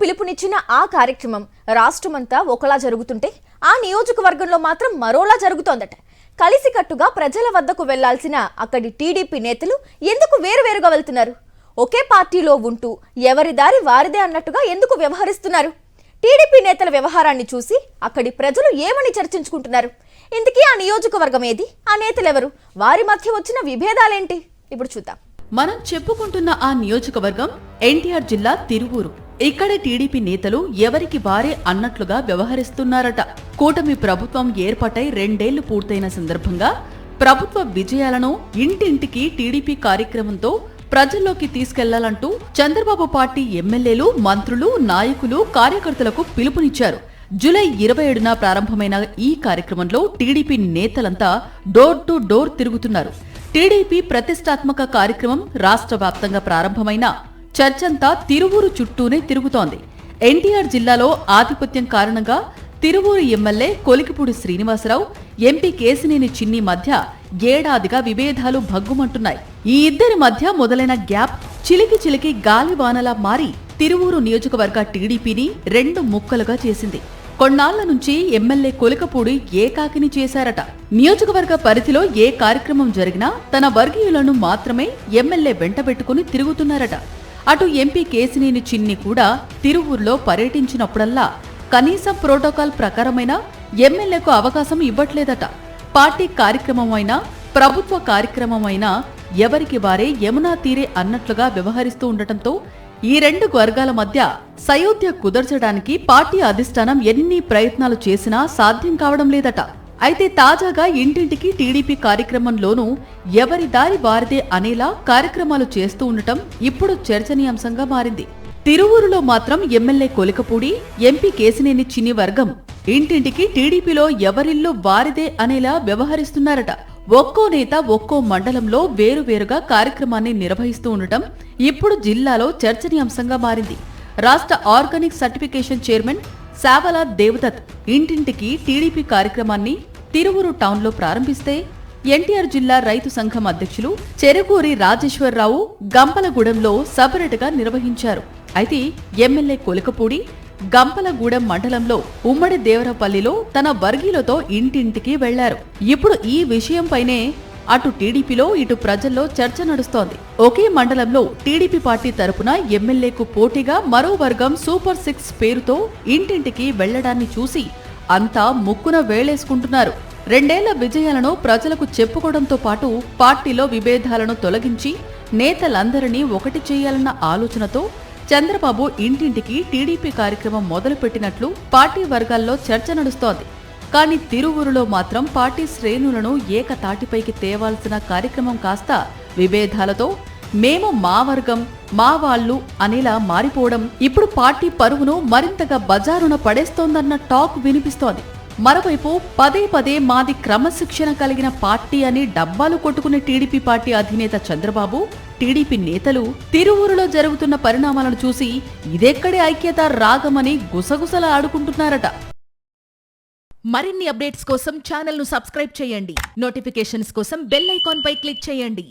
పిలుపునిచ్చిన ఆ కార్యక్రమం రాష్ట్రమంతా ఒకలా జరుగుతుంటే ఆ నియోజకవర్గంలో మాత్రం మరోలా జరుగుతోందట. కలిసికట్టుగా ప్రజల వద్దకు వెళ్లాల్సిన అక్కడి టీడీపీ నేతలు ఎందుకు వేరువేరుగా వెళ్తున్నారు? ఒకే పార్టీలో ఉంటూ ఎవరి దారి వారిదే అన్నట్టుగా ఎందుకు వ్యవహరిస్తున్నారు? టీడీపీ నేతల వ్యవహారాన్ని చూసి అక్కడి ప్రజలు ఏమని చర్చించుకుంటున్నారు? ఇంతకీ ఆ నియోజకవర్గం ఏది? ఆ నేతలెవరు? వారి మధ్య వచ్చిన విభేదాలేంటి? ఇప్పుడు చూద్దాం. మనం చెప్పుకుంటున్న ఆ నియోజకవర్గం ఎన్టీఆర్ జిల్లా తిరువూరు. ఇక్కడ టీడీపీ నేతలు ఎవరికి వారే అన్నట్లుగా వ్యవహరిస్తున్నారట. కూటమి ప్రభుత్వం ఏర్పాటై 2 ఏళ్లు పూర్తయిన సందర్భంగా ప్రభుత్వ విజయాలను ఇంటింటికి టీడీపీ కార్యక్రమంతో ప్రజల్లోకి తీసుకెళ్లాలంటూ చంద్రబాబు పార్టీ ఎమ్మెల్యేలు, మంత్రులు, నాయకులు, కార్యకర్తలకు పిలుపునిచ్చారు. జూలై 27న ప్రారంభమైన ఈ కార్యక్రమంలో టీడీపీ నేతలంతా డోర్ టు డోర్ తిరుగుతున్నారు. టీడీపీ ప్రతిష్టాత్మక కార్యక్రమం రాష్ట్ర వ్యాప్తంగా ప్రారంభమైన చర్చంతా తిరువూరు చుట్టూనే తిరుగుతోంది. ఎన్టీఆర్ జిల్లాలో ఆధిపత్యం కారణంగా తిరువూరు ఎమ్మెల్యే కొలికిపూడి శ్రీనివాసరావు, ఎంపీ కేశినేని చిన్ని మధ్య ఏడాదిగా విభేదాలు భగ్గుమంటున్నాయి. ఈ ఇద్దరి మధ్య మొదలైన గ్యాప్ చిలికి చిలికి గాలివానలా మారి తిరువూరు నియోజకవర్గ టీడీపీని 2 ముక్కలుగా చేసింది. కొన్నాళ్ల నుంచి ఎమ్మెల్యే కొలికపూడి ఏకాకిని చేశారట. నియోజకవర్గ పరిధిలో ఏ కార్యక్రమం జరిగినా తన వర్గీయులను మాత్రమే ఎమ్మెల్యే వెంటబెట్టుకుని తిరుగుతున్నారట. అటు ఎంపీ కేశినేని చిన్ని కూడా తిరువూరులో పర్యటించినప్పుడల్లా కనీసం ప్రోటోకాల్ ప్రకారమైన ఎమ్మెల్యేకు అవకాశం ఇవ్వట్లేదట. పార్టీ కార్యక్రమమైనా ప్రభుత్వ కార్యక్రమమైనా ఎవరికి వారే యమునా తీరే అన్నట్లుగా వ్యవహరిస్తూ ఉండటంతో ఈ 2 వర్గాల మధ్య సయోధ్య కుదర్చడానికి పార్టీ అధిష్టానం ఎన్ని ప్రయత్నాలు చేసినా సాధ్యం కావడం లేదట. అయితే తాజాగా ఇంటింటికి టీడీపీ కార్యక్రమంలోనూ ఎవరి దారి వారిదే అనేలా కార్యక్రమాలు చేస్తూ ఉండటం ఇప్పుడు చర్చనీయాంశంగా మారింది. తిరువూరులో మాత్రం ఎమ్మెల్యే కొలికపూడి, ఎంపీ కేశినేని చిన్ని వర్గం ఇంటింటికి టీడీపీలో ఎవరిల్లు వారిదే అనేలా వ్యవహరిస్తున్నారట. ఒక్కో నేత ఒక్కో మండలంలో వేరువేరుగా కార్యక్రమాన్ని నిర్వహిస్తూ ఉండటం ఇప్పుడు జిల్లాలో చర్చనీయాంశంగా మారింది. రాష్ట్ర organic certification chairman Savala Devdutt ఇంటింటికి టీడీపీ కార్యక్రమాన్ని తిరువూరు టౌన్లో ప్రారంభిస్తే ఎన్టీఆర్ జిల్లా రైతు సంఘం అధ్యక్షులు చెరుకూరి రాజేశ్వరరావు గంపలగూడెంలో సపరేట్గా నిర్వహించారు. అయితే ఎమ్మెల్యే కొలికపూడి గంపలగూడెం మండలంలో ఉమ్మడి దేవరపల్లిలో తన వర్గీయులతో ఇంటింటికి వెళ్లారు. ఇప్పుడు ఈ విషయంపైనే అటు టీడీపీలో ఇటు ప్రజల్లో చర్చ నడుస్తోంది. ఒకే మండలంలో టీడీపీ పార్టీ తరపున ఎమ్మెల్యేకు పోటీగా మరో వర్గం సూపర్ 6 పేరుతో ఇంటింటికి వెళ్లడాన్ని చూసి అంతా ముక్కున వేలేసుకుంటున్నారు. 2 ఏళ్ల విజయాలను ప్రజలకు చెప్పుకోవడంతో పాటు పార్టీలో విభేదాలను తొలగించి నేతలందరినీ ఒకటి చేయాలన్న ఆలోచనతో చంద్రబాబు ఇంటింటికి టీడీపీ కార్యక్రమం మొదలుపెట్టినట్లు పార్టీ వర్గాల్లో చర్చ నడుస్తోంది. కానీ తిరువూరులో మాత్రం పార్టీ శ్రేణులను ఏకతాటిపైకి తేవాల్సిన కార్యక్రమం కాస్త విభేదాలతో మేము మా వర్గం, మా వాళ్ళు అనేలా మారిపోవడం ఇప్పుడు పార్టీ పరువును మరింతగా బజారున పడేస్తోందన్న టాక్ వినిపిస్తోంది. మరోవైపు పదే పదే మాది క్రమశిక్షణ కలిగిన పార్టీ అని డబ్బాలు కొట్టుకునే టీడీపీ పార్టీ అధినేత చంద్రబాబు, టీడీపీ నేతలు తిరువూరులో జరుగుతున్న పరిణామాలను చూసి ఇదెక్కడి ఐక్యత రాగమని గుసగుసల ఆడుకుంటున్నారట. మరిన్ని అప్డేట్స్ కోసం ఛానల్ ను సబ్స్క్రైబ్ చేయండి. నోటిఫికేషన్స్ కోసం బెల్ ఐకాన్ పై క్లిక్ చేయండి.